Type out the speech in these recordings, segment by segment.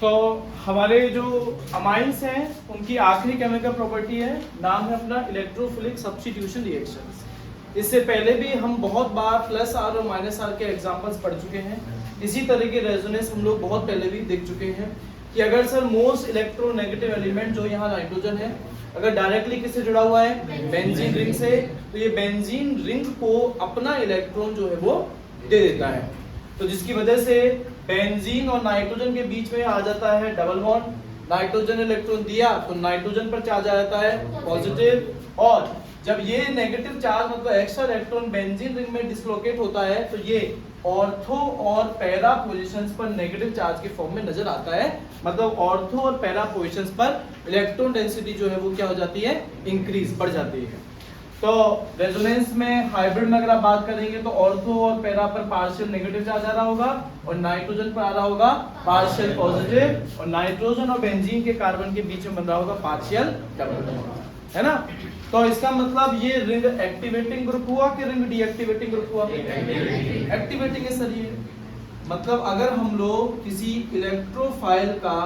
तो हमारे जो अमाइंस हैं उनकी आखिरी केमिकल प्रॉपर्टी है, नाम है अपना इलेक्ट्रोफिलिक सब्स्टिट्यूशन रिएक्शंस। इससे पहले भी हम बहुत बार प्लस आर और माइनस आर के एग्जांपल्स पढ़ चुके हैं। इसी तरह के रेजोनेंस हम लोग बहुत पहले भी देख चुके हैं कि अगर सर मोस्ट इलेक्ट्रोनेगेटिव एलिमेंट जो यहाँ नाइट्रोजन है, अगर डायरेक्टली किससे जुड़ा हुआ है, बेंजीन रिंग से, तो ये बेंजीन रिंग को अपना इलेक्ट्रॉन जो है वो दे देता है। तो जिसकी वजह से बेंजीन और नाइट्रोजन के बीच में आ जाता है डबल बॉन्ड। नाइट्रोजन इलेक्ट्रॉन दिया तो नाइट्रोजन पर चार्ज आ जाता है पॉजिटिव, और जब ये नेगेटिव चार्ज मतलब एक्स्ट्रा इलेक्ट्रॉन बेंजीन रिंग में डिसलोकेट होता है तो ये ऑर्थो और पैरा पोजीशंस पर नेगेटिव चार्ज के फॉर्म में नजर आता है। मतलब ऑर्थो और पैरा पोजीशंस पर इलेक्ट्रॉन डेंसिटी जो है वो क्या हो जाती है, इंक्रीज, बढ़ जाती है। तो रेजोनेंस में हाइब्रिड में अगर आप बात करेंगे तो ऑर्थो और पैरा पर पार्शियल नेगेटिव चार्ज आ रहा होगा और नाइट्रोजन पर आ रहा होगा पार्शियल पॉजिटिव, और नाइट्रोजन और बेंजीन के कार्बन के बीच में बन रहा होगा पार्शियल डबल बॉन्ड, है ना। तो इसका मतलब ये रिंग एक्टिवेटिंग ग्रुप हुआ कि रिंग डीएक्टिवेटिंग ग्रुप हुआ? एक्टिवेटिंग है सर ये। मतलब अगर हम लोग किसी इलेक्ट्रोफाइल का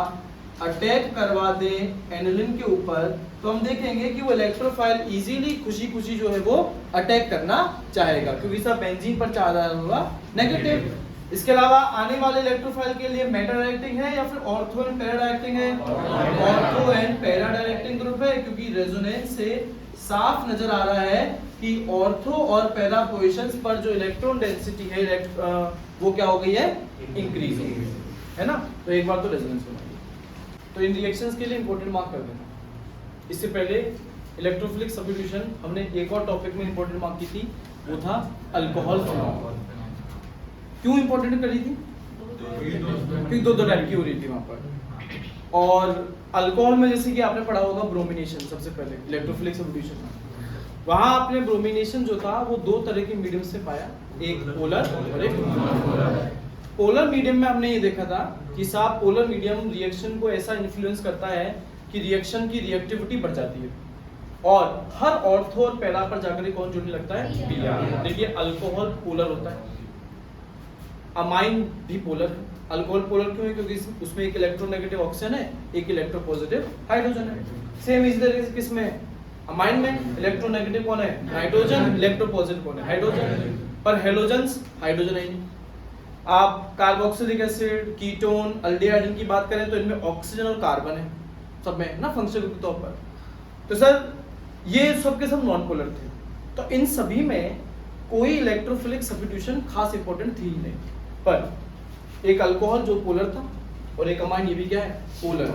अटैक करवा दें एनिलिन के ऊपर तो हम देखेंगे कि वो इलेक्ट्रोफाइल इजीली खुशी खुशी जो है वो अटैक करना चाहेगा, क्योंकि सब बेंजीन पर चार्ज आ रहा होगा नेगेटिव। इसके अलावा आने वाले इलेक्ट्रोफाइल के लिए मेटा डायरेक्टिंग है या फिर ऑर्थो एंड पैरा डायरेक्टिंग है? Ortho and para directing group है, क्योंकि रेजोनेंस से साफ नजर आ रहा है कि ऑर्थो और पैरा पोजीशंस पर जो इलेक्ट्रॉन डेंसिटी है वो क्या हो गई है, इंक्रीज हो गई है ना। तो एक बार तो रेजोनेंस बनाइए। तो इन रिएक्शंस के लिए इंपॉर्टेंट मार्क कर देना। इससे पहले इलेक्ट्रोफिलिक सब्स्टिट्यूशन हमने एक और टॉपिक में इंपॉर्टेंट मार्क की थी, वो था अल्कोहल फिनॉल। क्यों इंपॉर्टेंट करी थी? क्योंकि दो टाइप की हो रही थी वहां पर। और अल्कोहल में जैसे कि आपने पढ़ा होगा ब्रोमिनेशन, सबसे पहले इलेक्ट्रोफिलिक सब्स्टिट्यूशन में वहां आपने ब्रोमिनेशन जो था वो दो तरह के मीडियम से पाया, एक पोलर और एक नॉन। पोलर मीडियम में हमने ये देखा था कि साहब पोलर मीडियम रिएक्शन को ऐसा इन्फ्लुएंस करता है कि रिएक्शन की रिएक्टिविटी बढ़ जाती है और हर ऑर्थो और पैरा पर जाकर कौन जुड़ने लगता है, पीआर। देखिए अल्कोहल पोलर होता है, अमाइन भी पोलर है। अल्कोहल पोलर क्यों है? क्योंकि उसमें एक इलेक्ट्रोनेगेटिव ऑक्सीजन है, एक इलेक्ट्रोपॉजिटिव हाइड्रोजन है। सेम इस तरह से किसमें, अमाइन में इलेक्ट्रोनेगेटिव कौन है, नाइट्रोजन, इलेक्ट्रोपॉजिटिव कौन है, हाइड्रोजन। पर हेलोजेंस हाइड्रोजन है नहीं। आप कार्बोक्सिलिक एसिड, कीटोन, अल्डिहाइड की बात करें तो इनमें ऑक्सीजन और कार्बन है सब में ना, फंक्शनल ग्रुप के तौर पर। तो सर ये सब के सब नॉन पोलर थे, तो इन सभी में कोई इलेक्ट्रोफिलिक सब्स्टिट्यूशन खास इंपॉर्टेंट थी ही नहीं। पर एक अल्कोहल जो पोलर था और एक अमाइन ये भी क्या है, पोलर।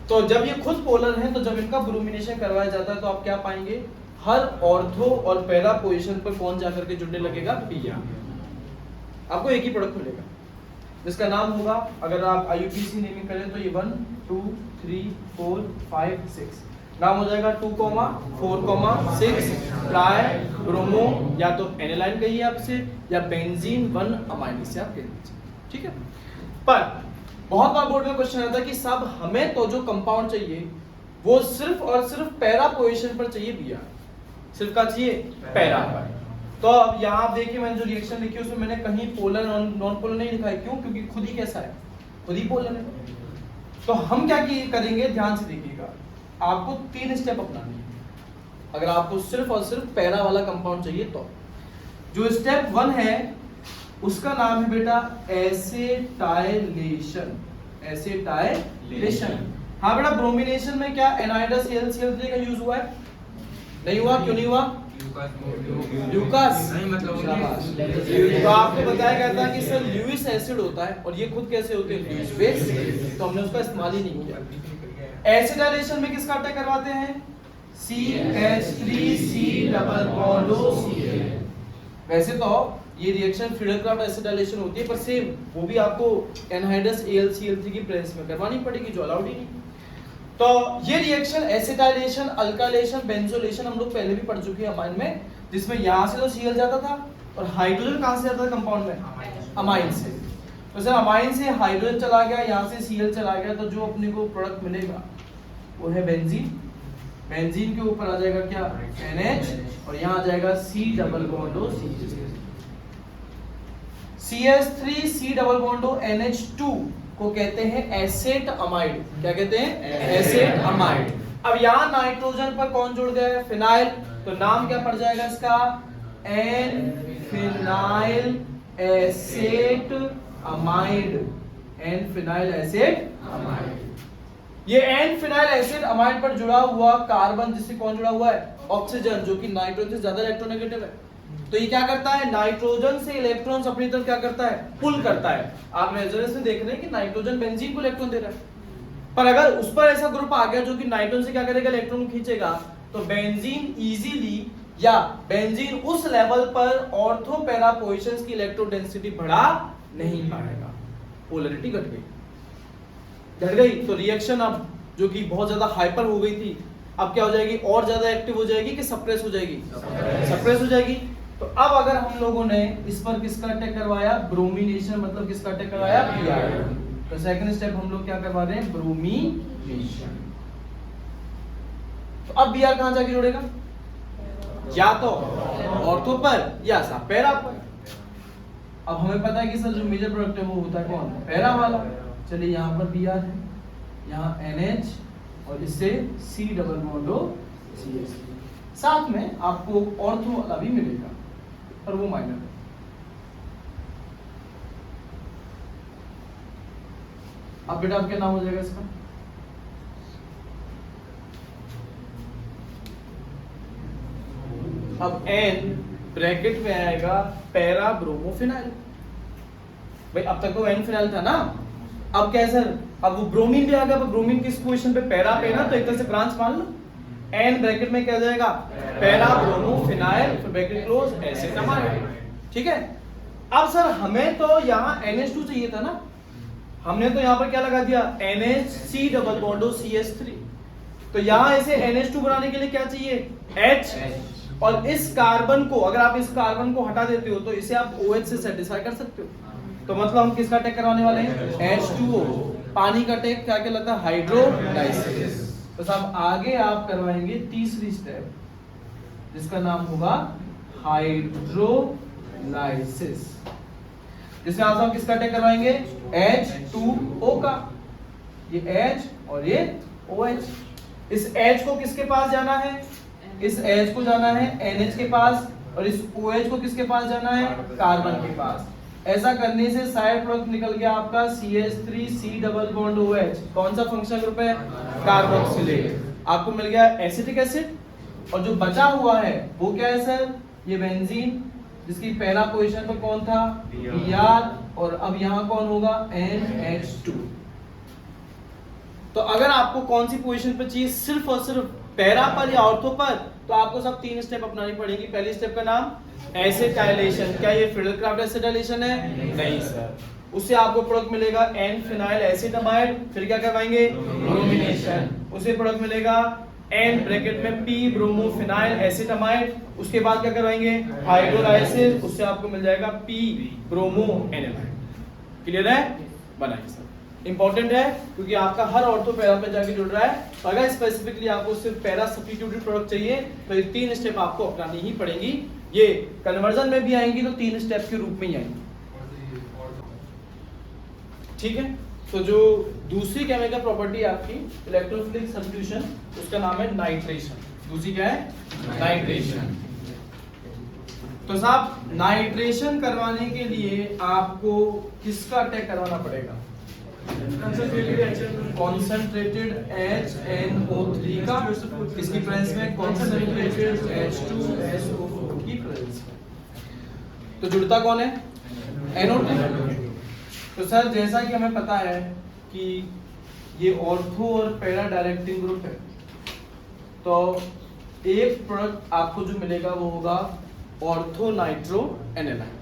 तो जब ये खुद पोलर है तो जब इनका ब्रोमिनेशन करवाया जाता है तो आप क्या पाएंगे, हर ऑर्थो और पैरा पोजीशन पर कौन जाकर के जुड़ने लगेगा, पीआर। आपको एक ही प्रोडक्ट मिलेगा जिसका नाम होगा, अगर आप आईयूपीएसी नेमिंग करें तो ये 1 2 3 4 5 6 नाम हो जाएगा 2,4,6 ट्राई ब्रोमो, या तो एनिलाइन कहिए आपसे या बेंजीन 1 अमाइन से आप कह दीजिए, ठीक है। पर बहुत बार बोर्ड में क्वेश्चन आता है कि साहब हमें तो जो कंपाउंड चाहिए वो सिर्फ और सिर्फ पैरा पोजीशन पर चाहिए भैया, सिर्फ का चाहिए पैरा पर। तो अब यहाँ आप देखिए मैंने जो रिएक्शन लिखी उसमें मैंने कहीं पोलर नॉन पोलर नहीं लिखा है, क्यों? क्योंकि खुद ही कैसा है, खुद ही पोलर है। तो हम क्या करेंगे, ध्यान से देखिएगा, आपको 3 स्टेप अपनानी है अगर आपको सिर्फ और सिर्फ पैरा वाला कंपाउंड चाहिए तो। जो स्टेप 1 है उसका नाम है बेटा एसिटाइलेशन। एसिटाइलेशन, हाँ बेटा, ब्रोमिनेशन में क्या एनाइडस AlCl3 का यूज हुआ है? नहीं हुआ, क्यों नहीं हुआ? ल्यूकास नहीं, मतलब तो आपको बताया गया था कि सर ल्यूइस एसिड होता है और ये खुद कैसे होते हैं, ल्यूइस बेस, तो हमने उसका इस्तेमाल ही नहीं किया। एसिटाइलेशन में किसका अटैक करवाते हैं, CH3C डबल बॉन्ड OCl। वैसे तो ये रिएक्शन फ्रीडरक्राफ्ट एसिटाइलेशन होती है, पर सेम वो भी आपको एनहाइडस AlCl3 की प्रेजेंस में करवानी पड़ेगी, जो अलाउड ही नहीं। तो ये रिएक्शन एसिटाइलेशन, अल्काइलेशन, बेंजोलेशन हम लोग पहले भी पढ़ चुके हैं अमाइन में, जिसमें यहाँ से तो Cl जाता था और हाइड्रोजन कहाँ से जाता था कंपाउंड में, अमाइन से। तो सर अमाइन से हाइड्रोजन चला गया, यहाँ से Cl चला गया, तो जो अपने को प्रोडक्ट मिलेगा वो है बेंजीन। बेंजीन के ऊपर आ जाएगा क्या, NH, और यहाँ आ जाएगा C double bond O CH3C double bond O NH2 को कहते हैं एसेट अमाइड। क्या कहते हैं? Asset amide. अब यहाँ नाइट्रोजन पर कौन जुड़ गया है? फिनाइल। तो नाम क्या पड़ जाएगा इसका? N phenyl acetamide. N phenyl acetamide. ये एन फिनाइल एसिड अमाइड पर जुड़ा हुआ कार्बन जिससे कौन जुड़ा हुआ है? ऑक्सीजन, जो कि नाइट्रोजन से ज्यादा इलेक्ट्रोनेगेटिव है। तो ये क्या करता है? नाइट्रोजन से इलेक्ट्रॉन्स अपनी तरफ क्या करता है? पुल करता है। आप रेजोनेंस में देख रहे हैं कि नाइट्रोजन बेंजीन को इलेक्ट्रॉन दे रहा है, पर अगर उस पर ऐसा ग्रुप आ गया जो कि नाइट्रोजन से क्या करेगा? इलेक्ट्रॉन खींचेगा, तो बेंजीन इजीली या बेंजीन उस लेवल पर ऑर्थो पैरा पोजीशंस की इलेक्ट्रो डेंसिटी बढ़ा नहीं पाएगा। पोलैरिटी घट गई। तो रिएक्शन अब जो कि बहुत ज्यादा हाइपर हो गई थी, अब क्या हो जाएगी? और ज्यादा एक्टिव हो जाएगी कि सप्रेस हो जाएगी? सप्रेस हो जाएगी। तो अब अगर हम लोगों ने इस पर किसका अटैक करवाया? ब्रोमिनेशन, मतलब किसका अटैक करवाया? Br। तो सेकंड स्टेप हम लोग क्या करवा रहे हैं? ब्रोमिनेशन। तो अब Br कहां जाके जुड़ेगा? या तो ऑर्थो पर या पैरा पर। अब हमें पता है कि सर जो मेजर प्रोडक्ट है वो होता है कौन? पैरा वाला। चलिए यहाँ पर Br है, यहाँ NH और इससे C डबल बॉन्ड CH। साथ में आपको ऑर्थो वाला भी मिलेगा, पर वो माइनर है। अब बेटा अब क्या नाम हो जाएगा इसका? अब N ब्रैकेट में आएगा पैरा ब्रोमोफिनाइल। भाई अब तक तो N फिनाइल था ना, अब क्या है सर? अब वो ब्रोमीन भी आ गया। ब्रोमीन किस पोजीशन पे? पैरा पे ना, तो एक तरह से ब्रांच मान लो। N ब्रैकेट में क्या जाएगा? पैरा ब्रोमोफिनाइल, फिर ब्रैकेट क्लोज एसिड अमाइड। ठीक है। अब सर हमें तो यहाँ NH2 चाहिए था ना, हमने तो यहाँ पर क्या लगा दिया? NHC double bond CH3। तो यहाँ इसे NH2 बनाने के लिए क्या चाहिए? H। और इस कार्बन को, अगर आप इस कार्बन को हटा देते हो तो इसे आप OH से सेटिस्फाई कर सकते हो। तो मतलब हम किसका अटैक करवाने वाले हैं? H2O। पानी का अटैक क्या कहलाता है? हाइड्रोलाइसिस। तो साहब आगे आप करवाएंगे तीसरी स्टेप, जिसका नाम होगा हाइड्रोलाइसिस। जिसमें आप सब किसका अटैक करवाएंगे? H2O का। ये H और ये OH। इस H को किसके पास जाना है? इस H को जाना है NH के पास, और इस OH को किसके पास जाना है? कार्बन के पास। ऐसा करने से साइड प्रोडक्ट निकल गया आपका CH3C डबल बॉन्ड OH। कौन सा फंक्शनल ग्रुप है? कार्बोक्सिलेट। आपको मिल गया एसिटिक एसिड, और जो बचा हुआ है वो क्या है सर? ये बेंजीन, जिसकी पहला पोजीशन पर कौन था? Br। और अब यहाँ कौन होगा? NH2। तो अगर आपको कौन सी पोजीशन पर चाहिए? सिर्फ और सिर्फ पैरा पर या ऑर्थो पर, तो आपको सब तीन स्टेप अपनानी पड़ेगी। पहली स्टेप का नाम एसिटाइलेशन। क्या ये फिडेलक्राफ्ट एसिटाइलेशन है? नहीं सर। उससे आपको प्रोडक्ट मिलेगा N फिनाइल एसिड अमाइड। फिर क्या करवाएंगे? ब्रोमिनेशन। उसे प्रोडक्ट मिलेगा N ब्रैकेट में P ब्रोमोफिनाइल एसिड अमाइड। उसके बाद क्या करवाएंगे? हाइड्रोलाइसिस। उससे आपको मिल जाएगा P ब्रोमो एनामाइड। क्लियर है? बनाइए सर। इंपॉर्टेंट है क्योंकि आपका हर ऑर्थो पैरा पे जाके जुड़ रहा है। तो अगर स्पेसिफिकली आपको सिर्फ पैरा सब्स्टिट्यूटेड प्रोडक्ट चाहिए तो ये तीन स्टेप आपको अपनानी ही पड़ेगी। ये कन्वर्जन में भी आएंगी तो तीन स्टेप के रूप में ही आएंगी। ठीक है। तो जो दूसरी केमिकल प्रॉपर्टी है आपकी इलेक्ट्रोफिलिक सब्स्टिट्यूशन, उसका नाम है नाइट्रेशन। दूसरी क्या है? नाइट्रेशन। तो साहब नाइट्रेशन करवाने के लिए आपको किसका अटैक करवाना पड़ेगा? कॉन्सेंट्रेटेड HNO3 का, किसकी प्रेजेंस में? कॉन्सेंट्रेटेड H2SO4 की प्रेजेंस में। तो जुड़ता कौन है? NO2। तो सर जैसा कि हमें पता है कि ये ऑर्थो और पैरा डायरेक्टिंग ग्रुप है, तो एक प्रोडक्ट आपको जो मिलेगा वो होगा ऑर्थो नाइट्रो एनालाइन।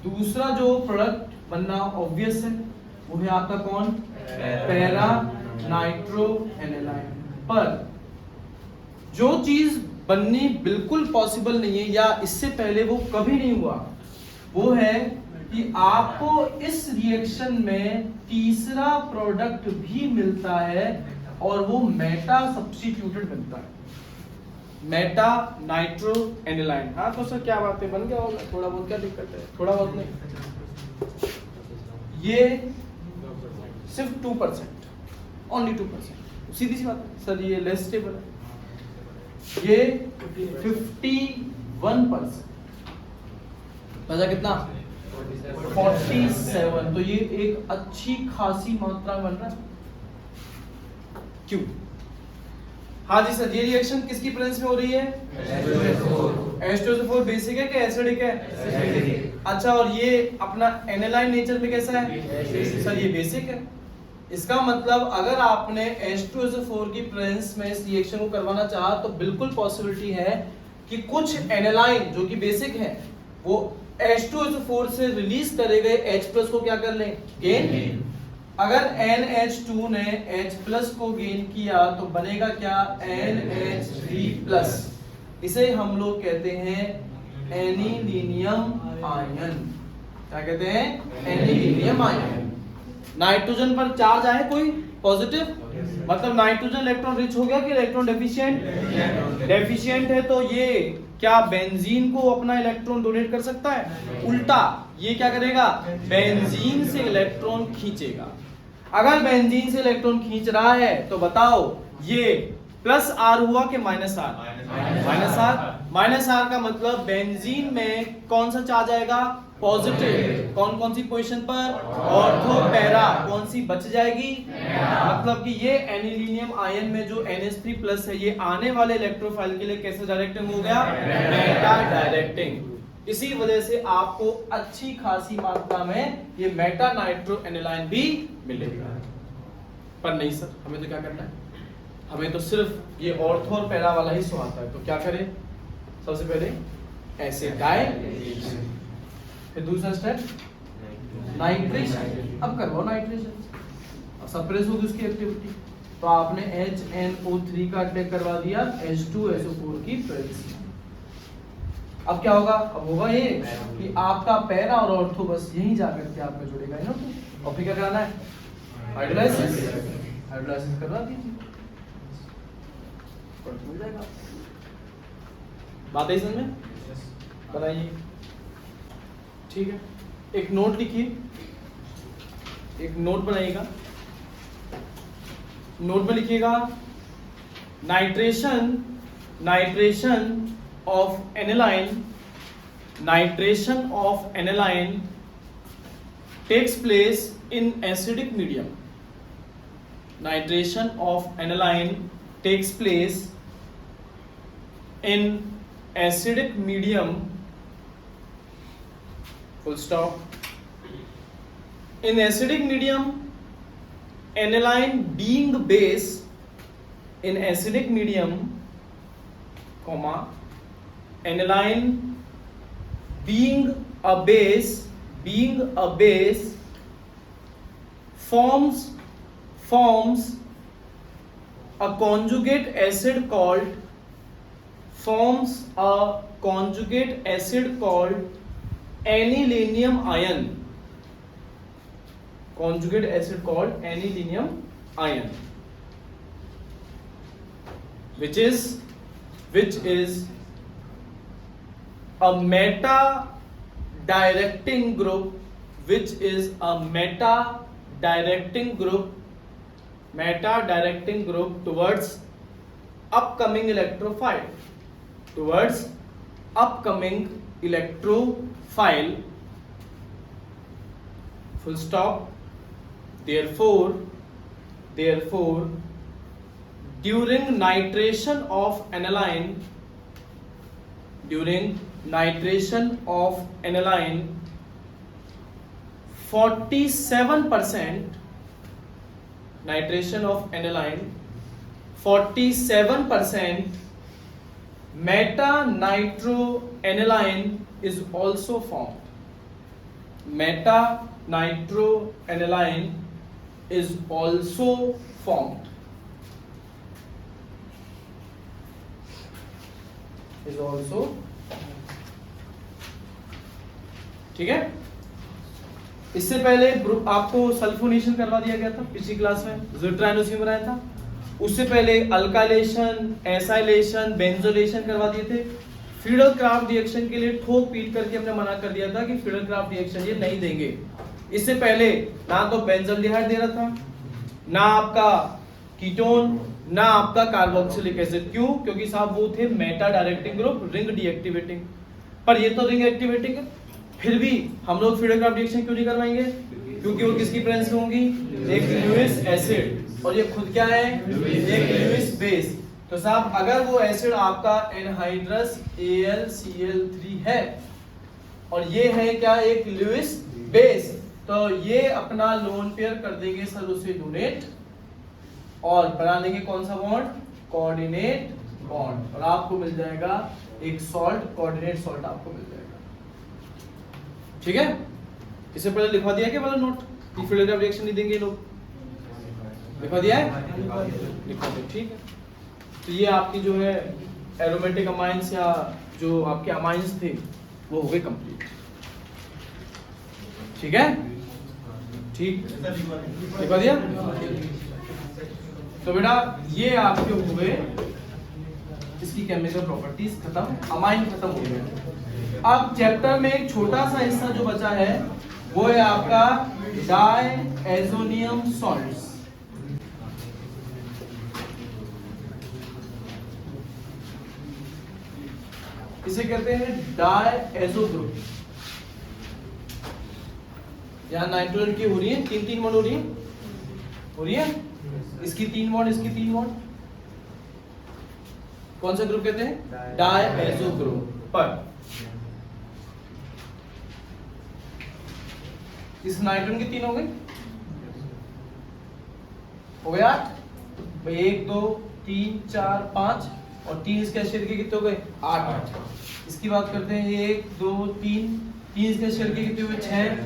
दूसरा जो प्रोडक्ट बनना ऑब्वियस है वो है आपका कौन? Para nitro aniline. पर जो चीज बननी बिल्कुल पॉसिबल नहीं है या इससे पहले वो कभी नहीं हुआ, वो है कि आपको इस रिएक्शन में तीसरा प्रोडक्ट भी मिलता है और वो मेटा सब्स्टिट्यूटेड मिलता है। Meta nitro aniline. हाँ तो सर क्या बात है, बन गया होगा, थोड़ा बहुत क्या दिक्कत है? थोड़ा बहुत नहीं। ये सिर्फ 2%, ओनली 2%। सीधी सी बात है सर, ये लेस स्टेबल है, ये 51%, बचा कितना 47, तो ये एक अच्छी खासी मात्रा में बन रहा है। क्यों? हाँ जी सर, ये रिएक्शन किसकी प्रेजेंस में हो रही है? H2SO4 बेसिक है कि एसिडिक है? अच्छा, और ये अपना एनालाइन नेचर में कैसा है? सर ये बेसिक है। इसका मतलब अगर आपने H2SO4 की प्रेजेंस में इस रिएक्शन को करवाना चाहा तो बिल्कुल पॉसिबिलिटी है कि कुछ एनालाइन जो कि बेसिक है वो H2SO4 से रिलीज करे गए H+ को क्या कर लें? गेन। अगर NH2 ने H+ को गेन किया तो बनेगा क्या? NH3+। इसे हम लोग कहते हैं एनिलीनियम आयन। क्या कहते हैं? Anilinium ion. नाइट्रोजन पर चार्ज आए कोई पॉजिटिव, मतलब नाइट्रोजन इलेक्ट्रॉन रिच हो गया कि इलेक्ट्रॉन डेफिशिएंट? डेफिशिएंट है, तो ये क्या बेंजीन को अपना इलेक्ट्रॉन डोनेट कर सकता है? उल्टा ये क्या करेगा? बेंजीन से इलेक्ट्रॉन खींचेगा। अगर बेंजीन से इलेक्ट्रॉन खींच रहा है तो बताओ ये +R हुआ कि -R? -R का मतलब बेंजीन में कौन सा चार्ज आएगा? पॉजिटिव। कौन कौन सी पोजीशन पर? Ortho para. कौन सी बच जाएगी? मतलब कि ये एनिलीनियम आयन में जो NH3+ है ये आने वाले इलेक्ट्रोफाइल के लिए कैसे डायरेक्टिंग हो गया? Meta directing. इसी वजह से आपको अच्छी खासी मात्रा में ये मेटा नाइट्रो एनिलाइन भी मिलेगा। पर नहीं सर, हमें तो क्या करना है? हमें तो सिर्फ ये ऑर्थो और पैरा वाला ही आता है। तो क्या करें? सबसे पहले एसिडाइजेशन, फिर दूसरा स्टेप नाइट्रेशन। अब करवाओ नाइट्रेशन, अब सप्रेस होगी उसकी एक्टिविटी। तो आपने HNO3 का अटैक करवा दिया H2SO4 की प्रेजेंस में। अब क्या होगा? अब होगा ये कि आपका पैरा और ऑर्थो बस यहीं जाकर के आपका जुड़ेगा ना। और फिर क्या कराना है? हाइड्रोलाइसिस। हाइड्रोलाइसिस करवा दीजिए, मिल जाएगा। बात है समझ में? बताइए। ठीक है, एक नोट लिखिए, एक नोट बनाइएगा। नोट में लिखिएगा nitration of aniline takes place in acidic medium. Nitration of aniline takes place in acidic medium. Full stop. In acidic medium, aniline being base in acidic medium, comma, aniline being a base forms a conjugate acid called anilinium ion. Conjugate acid called anilinium ion, which is a meta directing group, towards upcoming electrophile, full stop. Therefore during nitration of aniline 47% meta nitroaniline is also formed. Meta nitroaniline is also formed. ठीक है। इससे पहले आपको sulphonation करवा दिया गया था पिछली क्लास में, ज़िट्रानोसिन बनाया था। उससे पहले अल्काइलेशन, एसाइलेशन, बेंजोलेशन करवा दिए थे। फ्रीडल-क्राफ्ट रिएक्शन के लिए ठोक पीट करके हमने मना कर दिया था कि फ्रीडल-क्राफ्ट रिएक्शन ये नहीं देंगे। इससे पहले ना तो बेंजल्डिहाइड दे रहा था, ना आपका कीटोन, ना आपका कार्बोक्सिलिक एसिड। क्यों? क्योंकि साहब वो थे Meta directing group, ring deactivating. पर ये तो रिंग एक्टिवेटिंग है, फिर भी हम लोग फ्रीडोग्राफ रिएक्शन क्यों नहीं करवाएंगे? क्योंकि वो किसकी प्रेजेंस में होंगी? एक ल्यूइस एसिड, और ये खुद क्या है? एक ल्यूइस बेस। तो साहब अगर वो एसिड आपका एनहाइड्रस AlCl3 है और ये है क्या? एक ल्यूइस बेस, तो ये अपना लोन पेयर कर देंगे सर उसे डोनेट, और बना लेंगे कौन सा बॉन्ड? कोऑर्डिनेट बॉन्ड, और आपको मिल जाएगा एक सॉल्ट, कोऑर्डिनेट सॉल्ट आपको मिल जाएगा। ठीक है, इससे पहले लिखवा दिया क्या वाला नोट? फ्रीडोग्राफ रिएक्शन नहीं देंगे लोग, लिखवा दिया है? लिखवा दिया, ठीक है। तो ये आपकी जो है एरोमेटिक अमाइंस या जो आपके अमाइंस थे वो हो गए कंप्लीट। ठीक है, ठीक, लिखवा दिया। तो बेटा ये आपके हो गए, इसकी केमिकल प्रॉपर्टीज खत्म, अमाइन खत्म हो गए। अब चैप्टर में एक छोटा सा हिस्सा जो बचा है वो है आपका डायएजोनियम सॉल्ट्स। इसे कहते हैं डायएजो ग्रुप। यहाँ नाइट्रोजन की हो रही है, तीन बॉन्ड हो रही है, इसकी 3 बॉन्ड, इसकी 3 बॉन्ड, कौन सा ग्रुप कहते हैं? डायएजो ग्रुप। पर इस नाइट्रोजन की 3 हो गई, हो गया 8, 1 2 3 4 5, और 3 इसके शेयर के कितने हो गए? 8। इसकी बात करते हैं, 1 2 3 इसके शेयर के कितने हुए? 6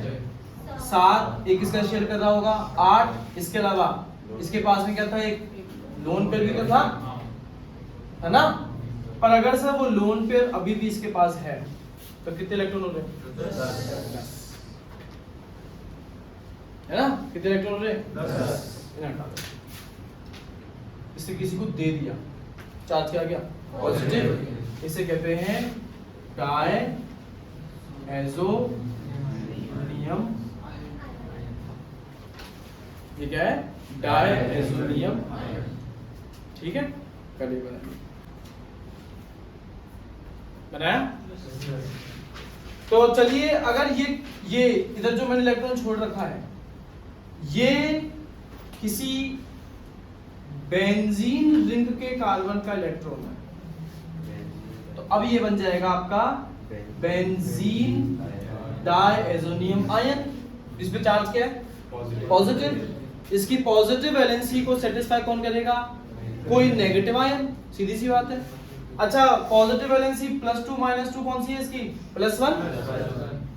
7, एक इसका शेयर कर रहा होगा 8। इसके अलावा इसके पास में क्या था? एक लोन पेयर भी तो था, है ना? पर अगर सर वो लोन पेयर अभी भी इसके पास है तो कितने इलेक्ट्रॉन हो रहे? 10, है ना? कितने इलेक्ट्रॉन हो रहे? 10। इससे किसी को दे दिया, चार्ज क्या गया? पॉजिटिव। इसे कहते हैं डायएजोनियम। ये क्या है? डायएजोनियम आयन। ठीक है, कल बनाया। तो चलिए, अगर ये इधर जो मैंने इलेक्ट्रॉन छोड़ रखा है ये किसी बेंजीन रिंग के कार्बन का इलेक्ट्रॉन है, तो अब ये बन जाएगा आपका बेंजीन डायएजोनियम आयन। इस पे चार्ज क्या है? पॉजिटिव। इसकी पॉजिटिव वैलेंसी को सेटिस्फाई कौन करेगा? कोई नेगेटिव आयन, सीधी सी बात है। अच्छा, पॉजिटिव वैलेंसी +2 -2 कौन सी है इसकी? +1।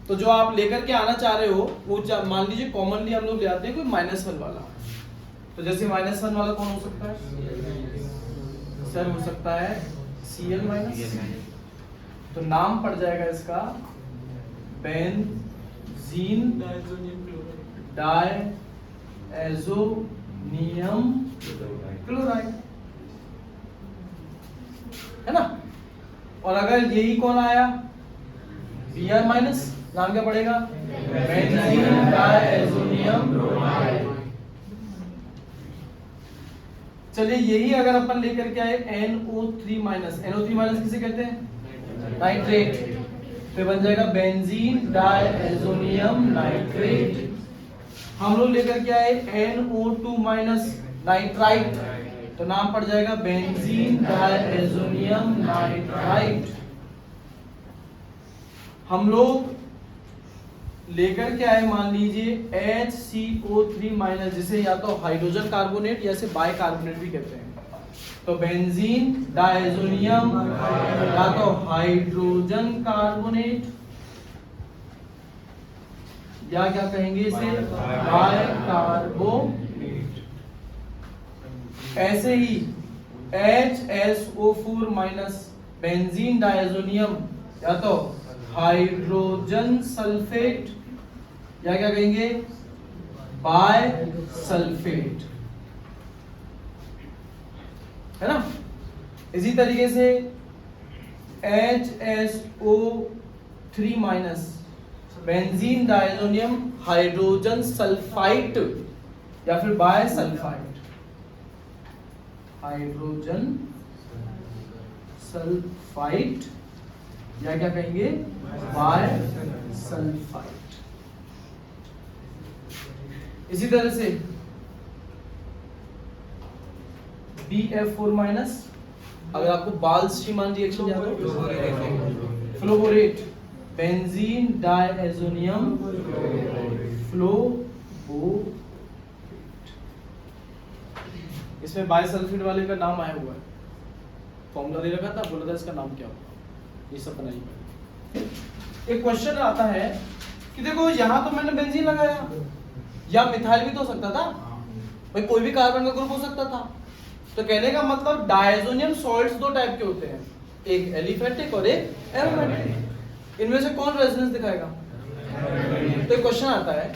तो जो आप लेकर के आना चाह रहे हो वो मान लीजिए कॉमनली हम लोग ले आते हैं कोई -1 वाला। तो जैसे -1 वाला कौन हो सकता है? सर हो सकता है Cl-। तो नाम पड़ जाएगा इसका बेंजीन डायएजोनियम क्लोराइड, है ना? और अगर यही कौन आया? Br-, नाम क्या पड़ेगा? Benzene diazonium bromide. चलिए, यही अगर अपन लेकर के आए NO3-, NO3- किसे कहते हैं? नाइट्रेट। तो बन जाएगा बेंजीन डायएजोनियम नाइट्रेट। हम लोग लेकर के आए NO2- नाइट्राइट, तो नाम पड़ जाएगा बेंजीन डायएजोनियम नाइट्राइट। हम लोग लेकर के आए मान लीजिए HCO3-, जिसे या तो हाइड्रोजन कार्बोनेट या से बाइकार्बोनेट भी कहते हैं, तो बेंजीन डायएजोनियम या तो हाइड्रोजन कार्बोनेट या क्या कहेंगे इसे? बाइकार्बोनेट। ऐसे ही HSO4- बेंजीन डायएजोनियम या तो हाइड्रोजन सल्फेट या क्या कहेंगे? बाय सल्फेट, है ना? इसी तरीके से HSO3- बेंजीन डायएजोनियम हाइड्रोजन सल्फाइट या फिर बाय सल्फाइड, हाइड्रोजन सल्फाइड, या क्या कहेंगे बाय सल्फाइड। इसी तरह से BF4 माइनस, अगर आपको बाल्स-शीमान रिएक्शन याद हो, फ्लोबोरेट, बेंजीन डायएजोनियम फ्लोबोरेट, इसमें बायसल्फाइड वाले का नाम आया हुआ है, फॉर्मूला दे रखा था, बोला था इसका नाम क्या होगा, ये सब बनाइए। एक क्वेश्चन आता है कि देखो यहाँ तो मैंने बेंजीन लगाया, या मिथाइल भी तो हो सकता था भाई, कोई भी कार्बन का ग्रुप हो सकता था। तो कहने का मतलब डायजोनियम सॉल्ट्स दो टाइप के होते हैं, एक एलिफेटिक और एक एरोमेटिक। इनमें से कौन रेजोनेंस दिखाएगा? तो क्वेश्चन आता है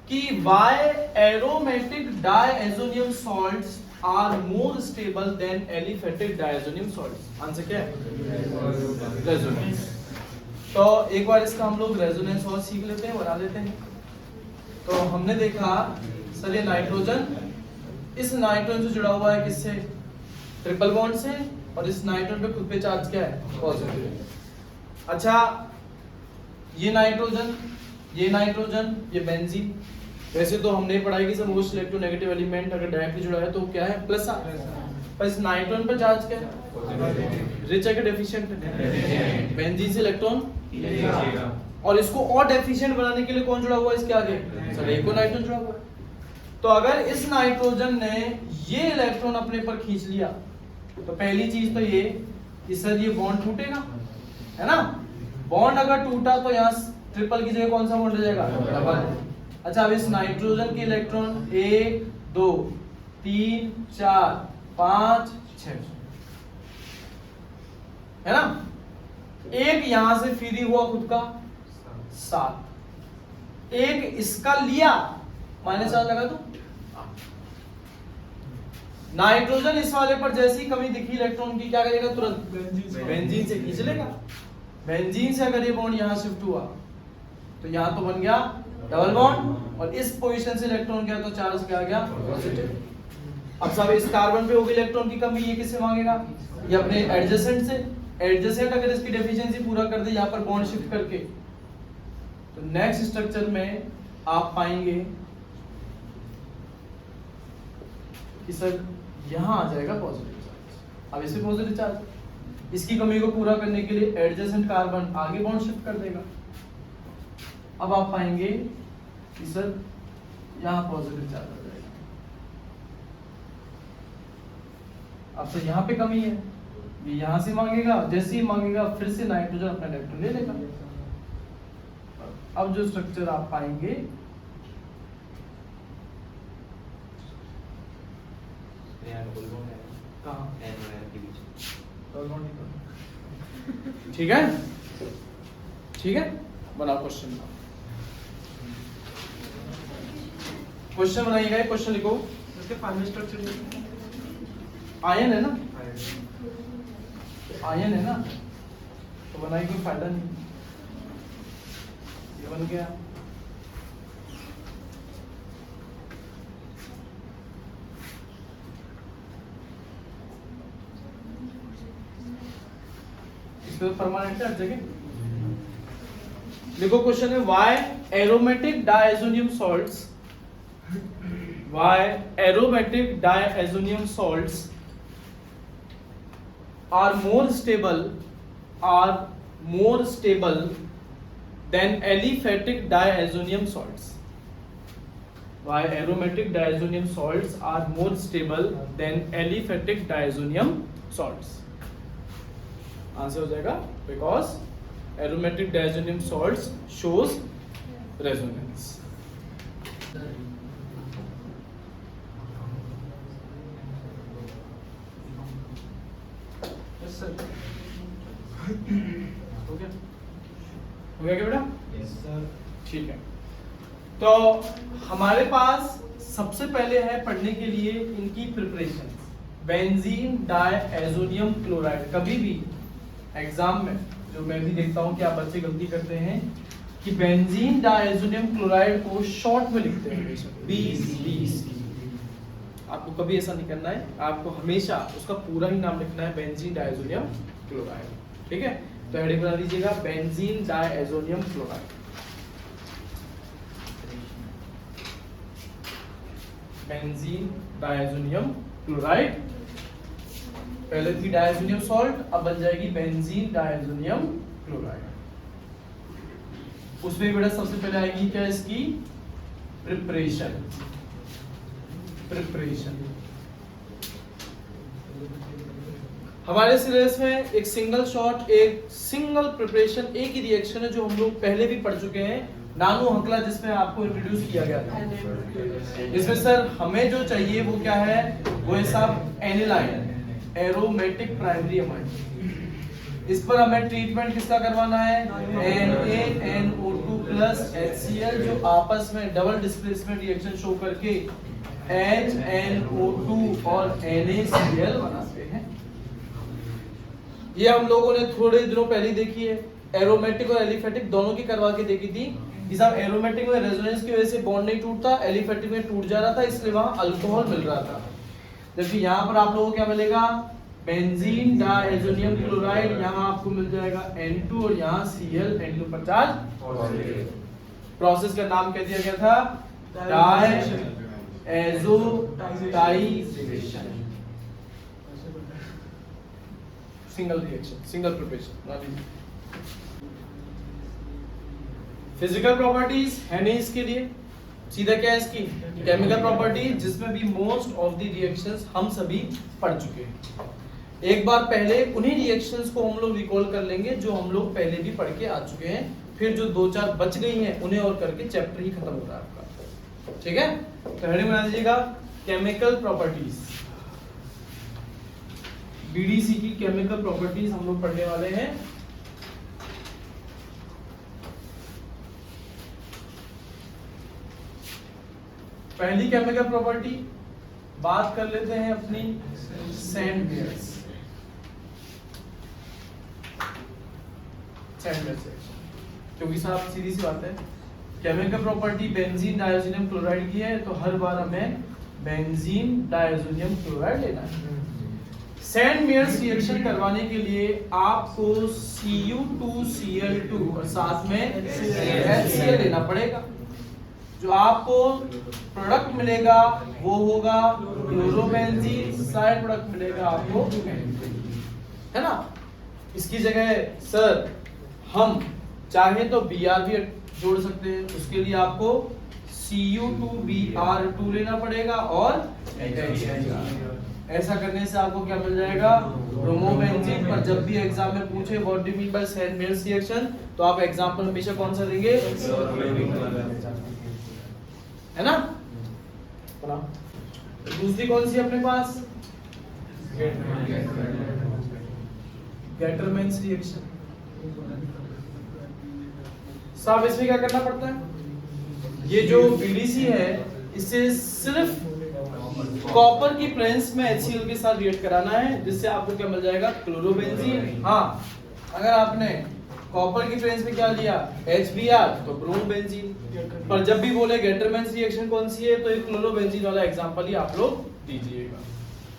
कि why aromatic diazonium salts are more stable than aliphatic diazonium salts. Answer क्या है? रेजोनेंस। तो एक बार इसका हम लोग रेजोनेंस और सीख लेते हैं, बना लेते हैं। तो हमने देखा सर ये नाइट्रोजन, इस नाइट्रोजन से जुड़ा हुआ है किससे? ट्रिपल बॉन्ड से, और इस नाइट्रोजन पे खुद पे चार्ज क्या है? पॉजिटिव। अच्छा, ये नाइट्रोजन, ये बेंजीन। वैसे तो हमने पढ़ाई की मोस्ट इलेक्ट्रोनेगेटिव एलिमेंट अगर डायरेक्टली जुड़ा है तो क्या है? प्लस आ। पर इस नाइट्रोजन पे चार्ज क्या है? रिच है कि डेफिशिएंट है? बेंजीन से इलेक्ट्रॉन, और इसको और डेफिशिएंट बनाने के लिए कौन जुड़ा हुआ है इसके आगे? सर एक नाइट्रोजन जुड़ा हुआ है। तो अगर इस नाइट्रोजन ने ये इलेक्ट्रॉन अपने पर खींच लिया तो पहली चीज तो ये कि सर ये बॉन्ड टूटेगा, है ना? बॉन्ड अगर टूटा तो यहाँ ट्रिपल की जगह कौन सा बॉन्ड रह जाएगा? डबल। अच्छा, अब इस नाइट्रोजन के इलेक्ट्रॉन 1 2 3 4 5 6 है ना? एक यहां से फ्री हुआ खुद का 7, एक इसका लिया -4 लगा दो। नाइट्रोजन इस वाले पर जैसी कमी दिखी इलेक्ट्रॉन की, क्या करेगा? तुरंत बेंजीन से खींच लेगा। बेंजीन से अगर ये बॉन्ड यहां शिफ्ट हुआ तो यहां तो बन गया डबल बॉन्ड, और इस पोजीशन से इलेक्ट्रॉन गया तो चार्ज क्या आ गया? पॉजिटिव। अब सब इस कार्बन पे होगी इलेक्ट्रॉन की कमी, ये किससे मांगेगा? ये अपने एडजेसेंट से। एडजेसेंट अगर इसकी डेफिशिएंसी पूरा कर दे यहाँ पर बॉन्ड शिफ्ट करके, तो नेक्स्ट स्ट्रक्चर में आप पाएंगे कि सर यहां आ जाएगा पॉजिटिव चार्ज। अब इसे पॉजिटिव चार्ज, इसकी कमी को पूरा करने के लिए एडजेसेंट कार्बन आगे बॉन्ड शिफ्ट कर देगा। अब आप पाएंगे कि सर यहां पॉजिटिव चार्ज आ जाएगा। अब तो यहां पे कमी है, ये यहां से मांगेगा, जैसे ही मांगेगा फिर से नाइट्रोजन अपना इलेक्ट्रॉन ले लेगा। अब जो स्ट्रक्चर आप पाएंगे ठीक है, ठीक है। बनाओ क्वेश्चन, क्वेश्चन बनाइएगा, क्वेश्चन लिखो। इसके फाइनल स्ट्रक्चर आयन है ना, आयन है ना, तो बनाए कोई फायदा नहीं। ये बन गया, इसमें परमानेंट हर जगह लिखो। क्वेश्चन है why aromatic diazonium salts, why aromatic diazonium salts are more stable than aliphatic diazonium salts. Why aromatic diazonium salts are more stable than aliphatic diazonium salts? Answer हो जाएगा because aromatic diazonium salts shows resonance. हो गया क्या बेटा? Yes sir. ठीक है, तो हमारे पास सबसे पहले है पढ़ने के लिए इनकी प्रिपरेशन। बेंजीन डायएजोनियम क्लोराइड, कभी भी एग्जाम में जो मैं भी देखता हूं कि आप बच्चे गलती करते हैं कि बेंजीन डायएजोनियम क्लोराइड को शॉर्ट में लिखते हैं, 20 आपको कभी ऐसा नहीं करना है, आपको हमेशा उसका पूरा ही नाम लिखना है, बेंजीन डायज़ोनियम क्लोराइड। ठीक है, तो हेडिंग बना दीजिएगा benzene diazonium chloride. Benzene diazonium chloride, पहले थी डायज़ोनियम सॉल्ट, अब बन जाएगी बेंजीन डायज़ोनियम क्लोराइड। उसमें बेटा सबसे पहले आएगी क्या इसकी प्रिपरेशन। हमारे सिलेबस में एक सिंगल शॉट, एक सिंगल प्रिपरेशन, एक ही रिएक्शन है जो हम लोग पहले भी पढ़ चुके हैं, नानो हकला, जिसमें आपको इंट्रोड्यूस किया गया था। इसमें सर हमें जो चाहिए वो क्या है, वो है साहब एनिलाइन, एरोमेटिक प्राइमरी अमाइन। इस पर हमें ट्रीटमेंट किसका करवाना है, NaNO2 प्लस HCl, जो आपस में डबल डिस्प्लेसमेंट रिएक्शन शो करके HNO2 और NaCl बनाते हैं। ये हम लोगों ने थोड़े दिनों पहले देखी है, एरोमेटिक और एलिफेटिक दोनों की करवा के देखी थी। इस एरोमेटिक में रेजोनेंस की वजह से बॉन्ड नहीं टूटता, एलिफेटिक में टूट जा रहा था, इसलिए वहां अल्कोहल मिल रहा था। जबकि यहाँ पर आप लोगों को क्या मिलेगा, बेंजीन डायज़ोनियम क्लोराइड, यहाँ आपको मिल जाएगा N2 और यहाँ Cl N2 पर चार्ज। प्रोसेस का नाम क्या दिया गया था, diazotization, single reaction, single preparation. Physical properties है नहीं इसके लिए, सीधा क्या है इसकी केमिकल प्रॉपर्टी, जिसमें भी मोस्ट ऑफ द रिएक्शंस हम सभी पढ़ चुके हैं। एक बार पहले उन्हीं रिएक्शंस को हम लोग रिकॉल कर लेंगे जो हम लोग पहले भी पढ़ के आ चुके हैं, फिर जो 2-4 बच गई हैं उन्हें और करके चैप्टर ही खत्म हो रहा है आपका। ठीक है, तो हेडिंग बना दीजिएगा केमिकल प्रॉपर्टीज। बीडीसी की केमिकल प्रॉपर्टीज हम लोग पढ़ने वाले हैं। पहली केमिकल प्रॉपर्टी बात कर लेते हैं अपनी सैंड मेयर्स से, क्योंकि साहब सीधी सी बात है, chemical property benzene diazonium chloride की है, तो हर बार हमें बेंजीन डायज़ोनियम क्लोराइड लेना है। सैंड मेयर्स रिएक्शन करवाने के लिए आपको Cu2Cl2 और साथ में HCl लेना पड़ेगा। जो आपको प्रोडक्ट मिलेगा वो होगा क्लोरोबेंजीन, साइड प्रोडक्ट मिलेगा आपको, है ना। इसकी जगह सर हम चाहे तो Br भी जोड़ सकते हैं, उसके लिए आपको Cu2Br2 लेना पड़ेगा और ऐसा करने से आपको क्या मिल जाएगा, ब्रोमोबेंजीन। पर जब भी एग्जाम में पूछे what do you mean by Sandmeyer's reaction, तो आप एग्जांपल हमेशा कौन सा देंगे, है ना। दूसरी कौन सी अपने पास, गेटरमैन्स रिएक्शन। साहब इसमें क्या करना पड़ता है, ये जो बीडीसी है इसे सिर्फ कॉपर की प्रेजेंस में HCl के साथ रिएक्ट कराना है, जिससे आपको क्या मिल जाएगा, क्लोरोबेंजीन। हाँ, अगर आपने कॉपर की प्रेजेंस में क्या लिया, HBr, तो ब्रोमोबेंजीन। पर जब भी बोले गेटरमैन्स रिएक्शन कौन सी है, तो ये क्लोरोबेंजीन वाला एग्जांपल ही आप लोग दीजिएगा।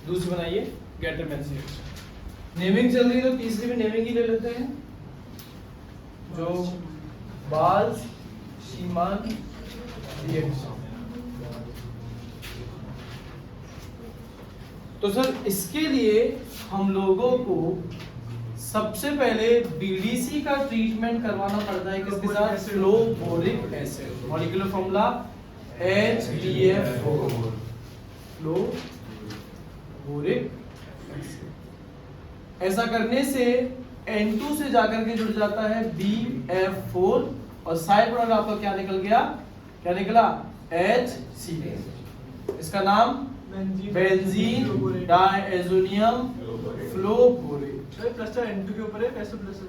दूसरी बनाइए गेटरमैन्स रिएक्शन। नेमिंग चल रही है तो तीसरी भी नेमिंग ही ले लेते हैं, जो बाल्स-शीमान रिएक्शन। तो सर इसके लिए हम लोगों को सबसे पहले बीडीसी का ट्रीटमेंट करवाना पड़ता है किसके साथ, fluoroboric acid. Molecular formula HBF4, fluoroboric acid. ऐसा करने से N2 से जाकर के जुड़ जाता है BF4 और साइड प्रोडक्ट आपका क्या निकल गया, क्या निकला, HCl। इसका नाम benzene diazonium fluoroborate. Plus charge N2 के ऊपर है, कैसे प्लस है,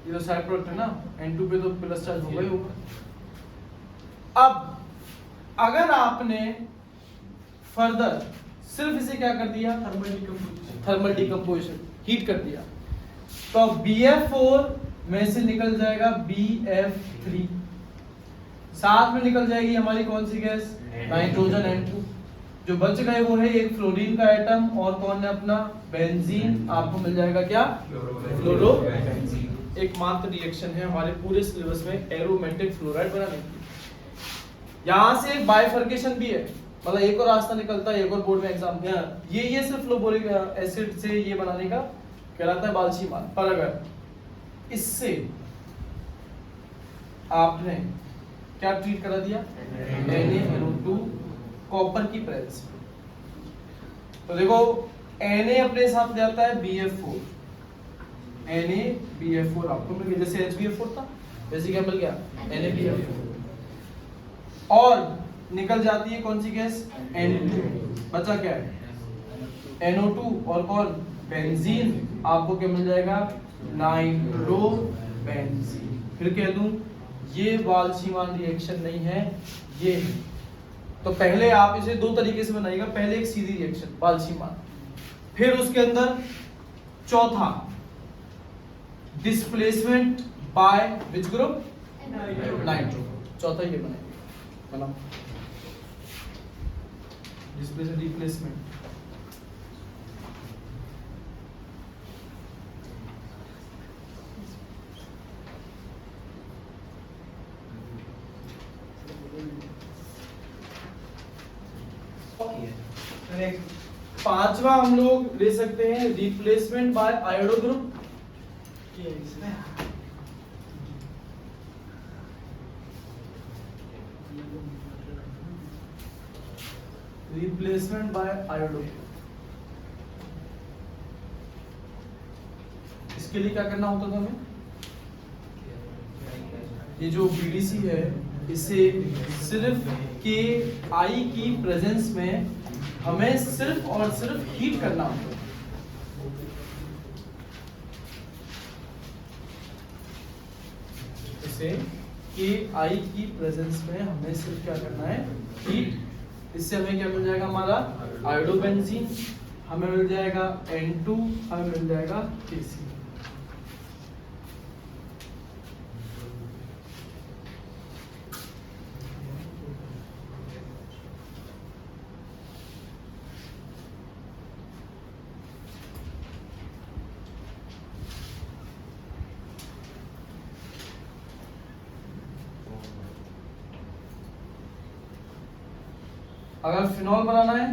ये तो साइड प्रोडक्ट है ना, N2 पे तो प्लस चार्ज होगा ही होगा। अब अगर आपने फर्दर सिर्फ इसे क्या कर दिया, थर्मल डिकम्पोजिशन, हीट कर दिया, तो BF4 में से निकल जाएगा BF3, साथ में निकल जाएगी हमारी कौन सी गैस, नाइट्रोजन N2। जो बच गए वो है एक फ्लोरीन का एटम और कौन है अपना बेंजीन, आपको मिल जाएगा क्या फ्लोरोबेंजीन। एकमात्र रिएक्शन है हमारे पूरे सिलेबस में एरोमेटिक फ्लोराइड बनाने की। यहाँ से एक बाइफर्केशन भी है, मतलब एक और रास्ता निकलता है, एक और बोर्ड में एग्जाम दिया ये सिर्फ फ्लोरोबोरिक एसिड से ये बनाने का कहलाता है बालशीमान। पर अगर इससे आपने क्या ट्रीट करा दिया NaNO2 कॉपर की प्रेजेंस में, तो देखो Na अपने साथ ले आता है BF4, NaBF4 आपको मिल गया, जैसे HBF4 था वैसे क्या मिल गया NaBF4, और निकल जाती है कौन सी गैस Na2, बचा क्या है NO2 और कौन बेंजीन, आपको क्या मिल जाएगा नाइट्रोबेंजीन। फिर कह दूं ये बालशीमान रिएक्शन नहीं है, ये है। तो पहले आप इसे दो तरीके से बनाइएगा, पहले एक सीधी रिएक्शन बालशीमान, फिर उसके अंदर चौथा displacement by which group nitro, चौथा ये बनेगा, बनाओ डिस्प्लेसमेंट रिप्लेसमेंट। पांचवा हम लोग ले सकते हैं replacement bye iodo group. Replacement bye iodo, इसके लिए क्या करना होता था हमें, ये जो BDC है इसे सिर्फ KI की प्रेजेंस में हमें सिर्फ और सिर्फ हीट करना होता है। इसे KI की प्रेजेंस में हमें सिर्फ क्या करना है हीट। इससे हमें क्या मिल जाएगा हमारा आयोडोबेंजीन, हमें मिल जाएगा N2, हमें मिल जाएगा KC। अगर फिनॉल बनाना है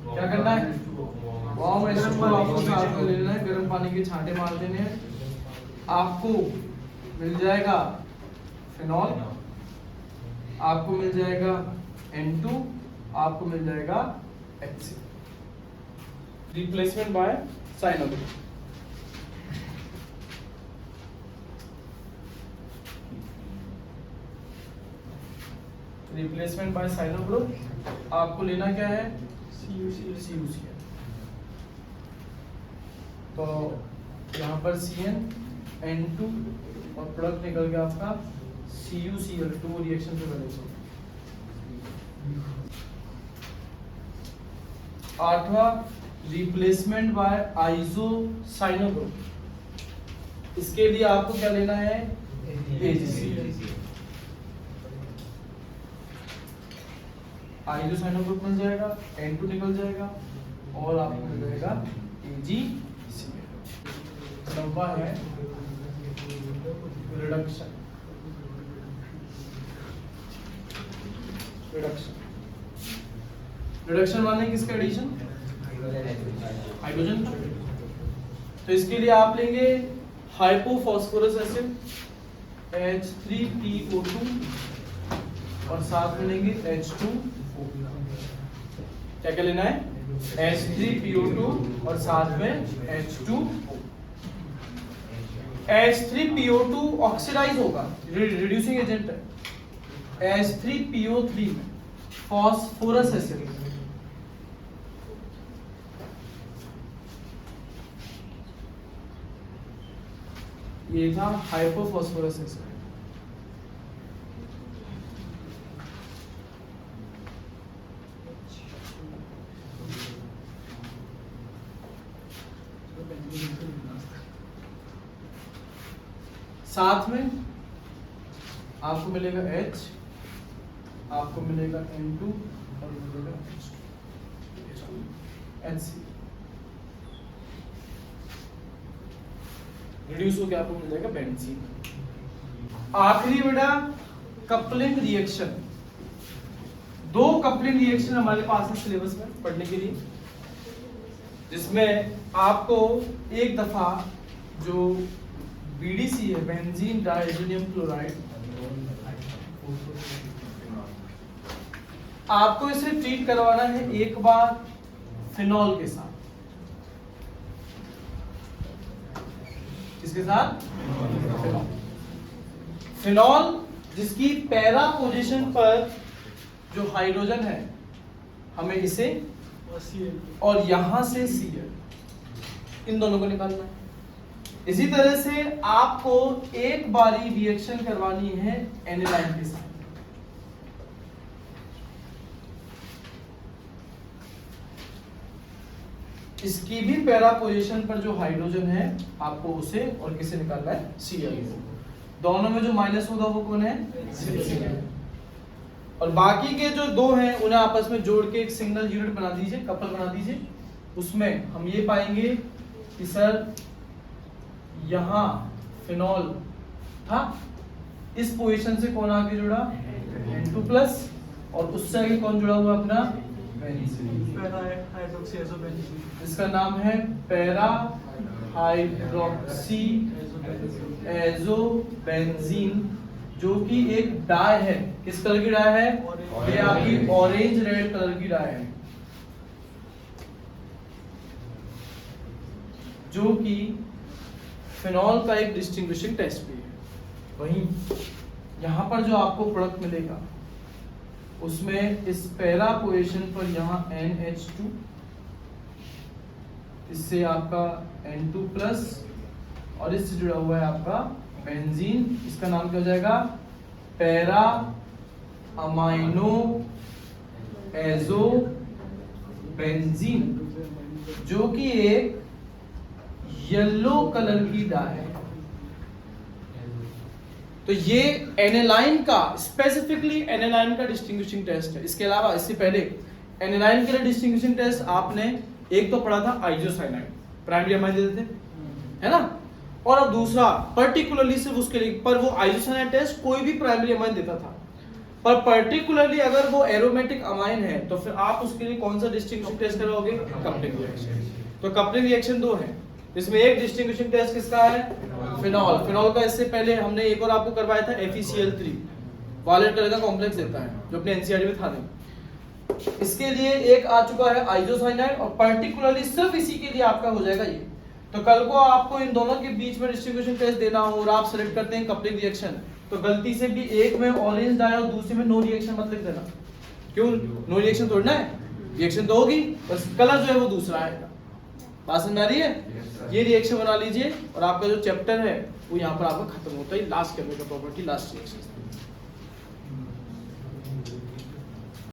क्या करना है, वार्म एसिड को आपको साथ में ले लेना है, गर्म पानी के छांटे मार देने हैं, आपको मिल जाएगा फिनॉल, आपको मिल जाएगा N2, आपको मिल जाएगा HC। Replacement by cyano group. Replacement by cyano group, आपको लेना क्या है CuCl। तो यहाँ पर Cn N2 और प्रोडक्ट निकल गया आपका CuCl2 रिएक्शन से बनेगा। आठवां रिप्लेसमेंट बाय आइसोसाइनो ग्रुप, इसके लिए आपको क्या लेना है AgC। आइसोसाइनो ग्रुप मिल जाएगा, N2 निकल जाएगा और आपको मिल जाएगा AgCl। नौवां है रिडक्शन। रिडक्शन माने किसका एडिशन, हाइड्रोजन। तो इसके लिए आप लेंगे हाइपोफॉस्फोरस एसिड H3PO2 और साथ में लेंगे H2। क्या क्या लेना है H3PO2 और साथ में H2। H3PO2 ऑक्सीडाइज होगा, रिड्यूसिंग एजेंट है। H3PO3 में फॉस्फोरस एसिड, ये था हाइपोफॉस्फोरस एसिड। साथ में आपको मिलेगा H, आपको मिलेगा N2 और मिलेगा H2। HCl रिड्यूस हो के आपको मिल जाएगा बेंजीन। आखिरी बेटा कपलिंग रिएक्शन। 2 कपलिंग रिएक्शन हमारे पास है सिलेबस में पढ़ने के लिए, जिसमें आपको एक दफा जो BDC है, बेंजीन डाइज़ोनियम क्लोराइड, आपको इसे ट्रीट करवाना है एक बार फिनॉल के साथ। किसके साथ? फिनॉल, जिसकी पैरा पोजीशन पर जो हाइड्रोजन है, हमें इसे और यहां से Cl, इन दोनों को निकालना है। इसी तरह से आपको एक बारी रिएक्शन करवानी है एनिलाइन के साथ। इसकी भी पैरा पोजीशन पर जो हाइड्रोजन है, आपको उसे और किसे निकालना है? Cl। दोनों में जो माइनस होगा वो कौन है? Cl। और बाकी के जो 2 हैं उन्हें आपस में जोड़ के एक सिंगल यूनिट बना दीजिए, कपल बना दीजिए। उसमें हम ये पाएंगे कि सर यहाँ फिनॉल था, इस पोजीशन से कौन आगे जुड़ा? N2+, और उससे आगे कौन जुड़ा हुआ अपना? इसका नाम है पैरा हाइड्रोक्सी एजोबेंजीन, जो कि एक डाई है। किस कलर की डाई है? ये आपकी ऑरेंज रेड कलर की डाई है, जो कि फिनॉल का एक डिस्टिंग्विशिंग टेस्ट भी है। वहीं यहां पर जो आपको प्रोडक्ट मिलेगा उसमें इस पैरा पोजीशन पर यहाँ NH2, इससे आपका N2+, और इससे जुड़ा हुआ है आपका बेंजीन। इसका नाम क्या हो जाएगा? पैरा अमाइनो एजोबेंजीन, जो कि एक येलो कलर की डाई है। तो ये एनिलाइन का, स्पेसिफिकली एनिलाइन का डिस्टिंग्विशिंग टेस्ट है। इसके अलावा इससे पहले एनिलाइन के लिए डिस्टिंग्विशिंग टेस्ट आपने एक तो पढ़ा था आइसोसाइनाइड, प्राइमरी अमाइन देते थे, है ना? और अब दूसरा पर्टिकुलरली सिर्फ उसके लिए, पर वो आइसोसाइनाइड टेस्ट कोई भी प्राइमरी अमाइन देता था, पर पर्टिकुलरली अगर वो एरोमेटिक अमाइन है तो फिर आप उसके लिए कौन सा डिस्टिंग्विशिंग टेस्ट कराओगे? Coupling reaction. तो कपलिंग रिएक्शन 2 है, इसमें एक डिस्टिंग्विशिंग टेस्ट किसका है? फिनॉल। फिनॉल का इससे पहले हमने एक और आपको करवाया था FeCl3, वायलेट कलर का कॉम्प्लेक्स देता है, जो अपने NCERT में था नहीं। इसके लिए एक आ चुका है आइसोसाइनाइड, और पर्टिकुलरली सिर्फ इसी के लिए आपका हो जाएगा ये। तो कल को आपको इन दोनों के बीच में डिस्ट्रीब्यूशन टेस्ट देना हो और आप सेलेक्ट करते हैं कपलिंग रिएक्शन, तो गलती से भी एक में ऑरेंज डाई और दूसरे में नो रिएक्शन मत लिख देना। क्यों? नो रिएक्शन तोड़ना है, रिएक्शन तो होगी, बस कलर जो है वो दूसरा आएगा। बात समझ में आ रही है? ये रिएक्शन बना लीजिए और आपका जो चैप्टर है वो यहाँ पर आपका खत्म होता है। Last chemical property, last reaction.